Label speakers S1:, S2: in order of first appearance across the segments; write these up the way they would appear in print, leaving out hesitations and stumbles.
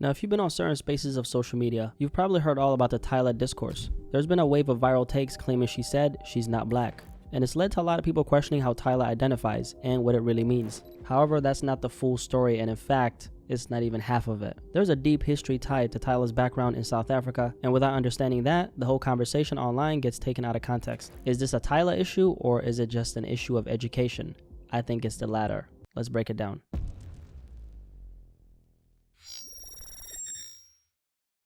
S1: Now, if you've been on certain spaces of social media, you've probably heard all about the Tyla discourse. There's been a wave of viral takes claiming she said she's not black, and it's led to a lot of people questioning how Tyla identifies and what it really means. However, that's not the full story, and in fact, it's not even half of it. There's a deep history tied to Tyla's background in South Africa, and without understanding that, the whole conversation online gets taken out of context. Is this a Tyla issue, or is it just an issue of education? I think it's the latter. Let's break it down.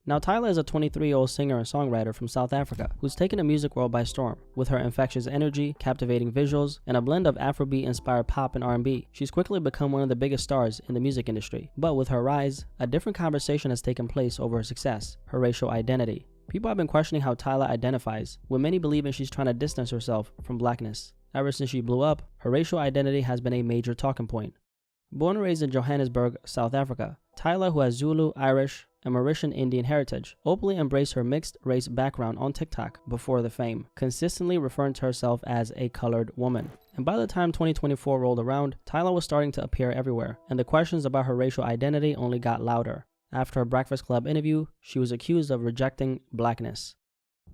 S1: Now, Tyla is a 23-year-old singer and songwriter from South Africa who's taken the music world by storm. With her infectious energy, captivating visuals, and a blend of Afrobeat-inspired pop and R&B, she's quickly become one of the biggest stars in the music industry. But with her rise, a different conversation has taken place over her success, her racial identity. People have been questioning how Tyla identifies, with many believing she's trying to distance herself from blackness. Ever since she blew up, her racial identity has been a major talking point. Born and raised in Johannesburg, South Africa, Tyla, who has Zulu, Irish, and Mauritian Indian heritage, openly embraced her mixed-race background on TikTok before the fame, consistently referring to herself as a colored woman. And by the time 2024 rolled around, Tyla was starting to appear everywhere, and the questions about her racial identity only got louder. After her Breakfast Club interview, she was accused of rejecting blackness.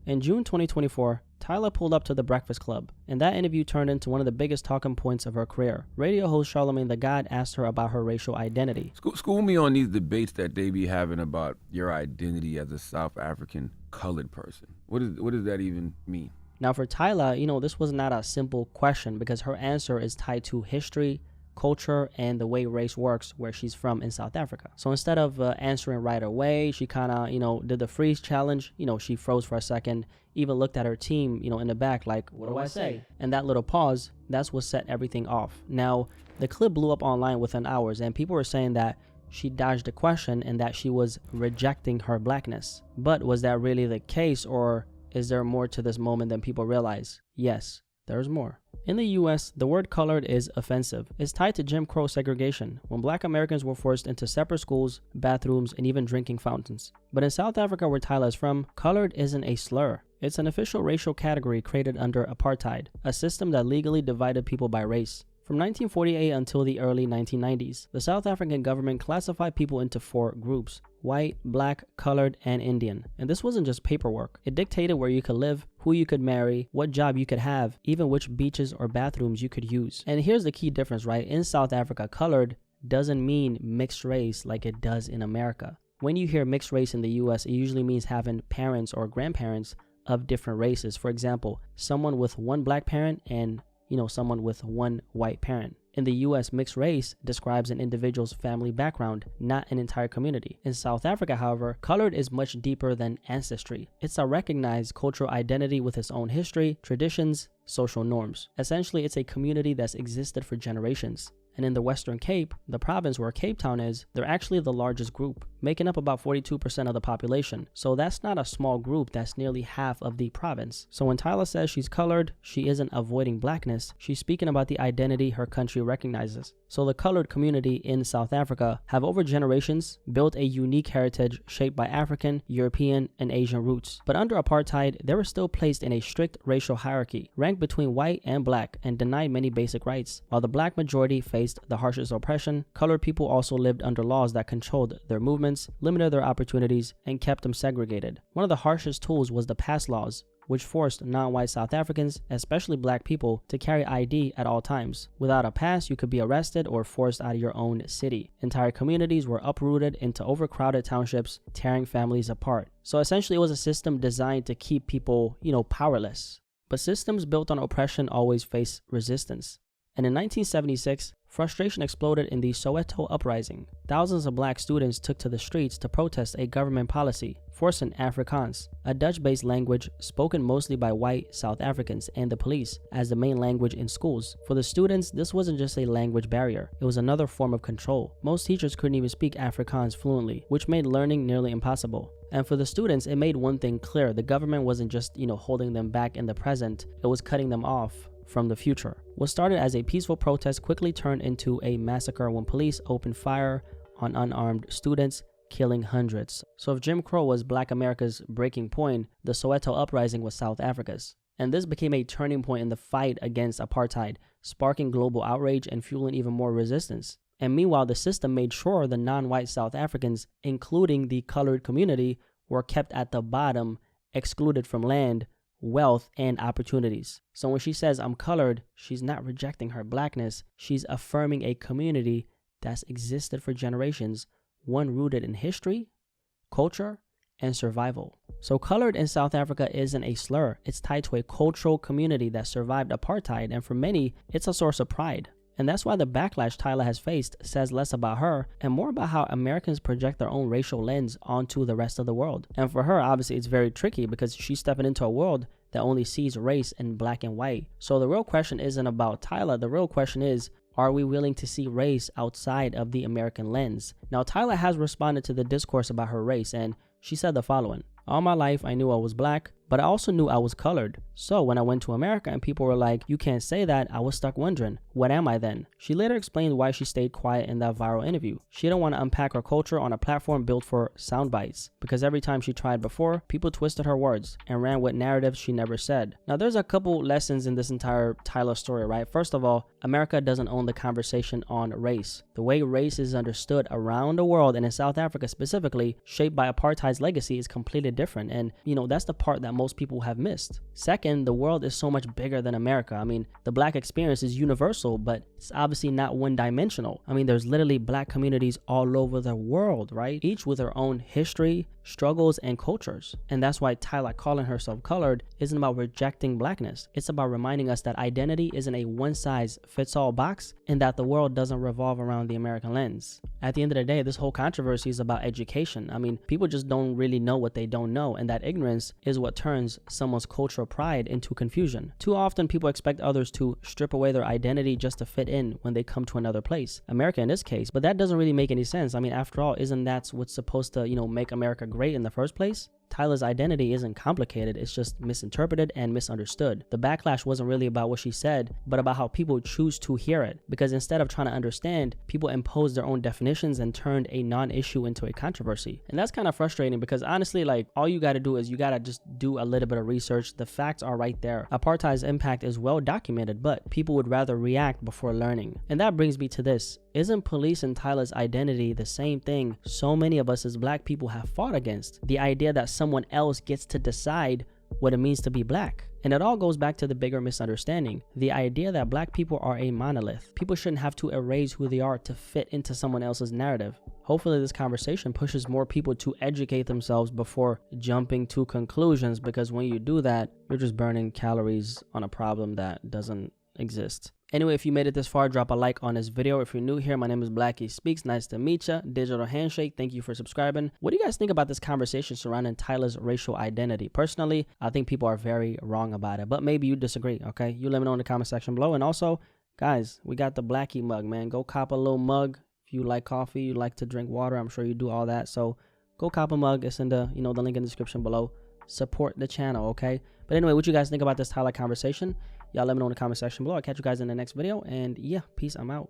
S1: In June 2024, Tyla pulled up to the Breakfast Club, and that interview turned into one of the biggest talking points of her career. Radio host Charlamagne the God asked her about her racial identity.
S2: School me on these debates that they be having about your identity as a South African colored person. What does that even mean?
S1: Now for Tyla, this was not a simple question because her answer is tied to history, culture, and the way race works where she's from in South Africa. So instead of answering right away, she kind of, did the freeze challenge. She froze for a second, even looked at her team, in the back like, what do I say? And that little pause, that's what set everything off. Now, the clip blew up online within hours, and people were saying that she dodged the question and that she was rejecting her blackness. But was that really the case, or is there more to this moment than people realize? Yes, there's more. In the US, the word colored is offensive. It's tied to Jim Crow segregation, when black Americans were forced into separate schools, bathrooms, and even drinking fountains. But in South Africa, where Tyla is from, colored isn't a slur. It's an official racial category created under apartheid, a system that legally divided people by race. From 1948 until the early 1990s, the South African government classified people into 4 groups: white, black, colored, and Indian. And this wasn't just paperwork. It dictated where you could live, who you could marry, what job you could have, even which beaches or bathrooms you could use. And here's the key difference, right? In South Africa, colored doesn't mean mixed race like it does in America. When you hear mixed race in the US, it usually means having parents or grandparents of different races. For example, someone with one black parent and someone with one white parent. In the US, mixed race describes an individual's family background, not an entire community. In South Africa, however, colored is much deeper than ancestry. It's a recognized cultural identity with its own history, traditions, social norms. Essentially, it's a community that's existed for generations. And in the Western Cape, the province where Cape Town is, they're actually the largest group, making up about 42% of the population. So that's not a small group, that's nearly half of the province. So when Tyla says she's colored, she isn't avoiding blackness, she's speaking about the identity her country recognizes. So the colored community in South Africa have over generations built a unique heritage shaped by African, European, and Asian roots. But under apartheid, they were still placed in a strict racial hierarchy, ranked between white and black, and denied many basic rights. While the black majority faced the harshest oppression, colored people also lived under laws that controlled their movements, limited their opportunities, and kept them segregated. One of the harshest tools was the pass laws, which forced non-white South Africans, especially black people, to carry ID at all times. Without a pass, you could be arrested or forced out of your own city. Entire communities were uprooted into overcrowded townships, tearing families apart. So essentially, it was a system designed to keep people, powerless. But systems built on oppression always face resistance. And in 1976, frustration exploded in the Soweto uprising. Thousands of black students took to the streets to protest a government policy forcing Afrikaans, a Dutch-based language spoken mostly by white South Africans and the police, as the main language in schools. For the students, this wasn't just a language barrier, it was another form of control. Most teachers couldn't even speak Afrikaans fluently, which made learning nearly impossible. And for the students, it made one thing clear: the government wasn't just, holding them back in the present, it was cutting them off from the future. What started as a peaceful protest quickly turned into a massacre when police opened fire on unarmed students, killing hundreds. So if Jim Crow was Black America's breaking point, the Soweto uprising was South Africa's. And this became a turning point in the fight against apartheid, sparking global outrage and fueling even more resistance. And meanwhile, the system made sure the non-white South Africans, including the colored community, were kept at the bottom, excluded from land, wealth, and opportunities. So when she says I'm colored, she's not rejecting her blackness. She's affirming a community that's existed for generations, one rooted in history, culture, and survival. So colored in South Africa isn't a slur. It's tied to a cultural community that survived apartheid, and for many, it's a source of pride. And that's why the backlash Tyla has faced says less about her and more about how Americans project their own racial lens onto the rest of the world. And for her, obviously, it's very tricky because she's stepping into a world that only sees race in black and white. So the real question isn't about Tyla. The real question is, are we willing to see race outside of the American lens? Now, Tyla has responded to the discourse about her race, and she said the following: all my life, I knew I was black, but I also knew I was colored. So when I went to America and people were like, you can't say that, I was stuck wondering, what am I then? She later explained why she stayed quiet in that viral interview. She didn't want to unpack her culture on a platform built for sound bites, because every time she tried before, people twisted her words and ran with narratives she never said. Now, there's a couple lessons in this entire Tyla story, right? First of all, America doesn't own the conversation on race. The way race is understood around the world, and in South Africa specifically, shaped by apartheid's legacy, is completely different. And, that's the part that most people have missed. Second, the world is so much bigger than America. I mean, the black experience is universal, but it's obviously not one-dimensional. I mean, there's literally black communities all over the world, right? Each with their own history, struggles, and cultures. And that's why Tyla calling herself colored isn't about rejecting blackness. It's about reminding us that identity isn't a one-size-fits-all box, and that the world doesn't revolve around the American lens. At the end of the day, this whole controversy is about education. I mean, people just don't really know what they don't know, and that ignorance is what turns someone's cultural pride into confusion. Too often, people expect others to strip away their identity just to fit in when they come to another place. America in this case, but that doesn't really make any sense. I mean, after all, isn't that what's supposed to, make America great in the first place? Tyla's identity isn't complicated, it's just misinterpreted and misunderstood. The backlash wasn't really about what she said, but about how people choose to hear it. Because instead of trying to understand, people imposed their own definitions and turned a non-issue into a controversy. And that's kind of frustrating because honestly, all you gotta do is you gotta just do a little bit of research. The facts are right there. Apartheid's impact is well documented, but people would rather react before learning. And that brings me to this. Isn't police and Tyla's identity the same thing so many of us as black people have fought against? The idea that someone else gets to decide what it means to be black. And it all goes back to the bigger misunderstanding. The idea that black people are a monolith. People shouldn't have to erase who they are to fit into someone else's narrative. Hopefully this conversation pushes more people to educate themselves before jumping to conclusions, because when you do that, you're just burning calories on a problem that doesn't exist. Anyway, if you made it this far, drop a like on this video. If you're new here, my name is Blacky Speaks. Nice to meet you. Digital handshake. Thank you for subscribing. What do you guys think about this conversation surrounding Tyla's racial identity? Personally, I think people are very wrong about it, but maybe you disagree, okay? You let me know in the comment section below. And also, guys, we got the Blacky mug, man. Go cop a little mug. If you like coffee, you like to drink water, I'm sure you do all that. So go cop a mug. It's in the, the link in the description below. Support the channel, okay? But anyway, what you guys think about this Tyla conversation? Y'all let me know in the comment section below. I'll catch you guys in the next video. And yeah, peace. I'm out.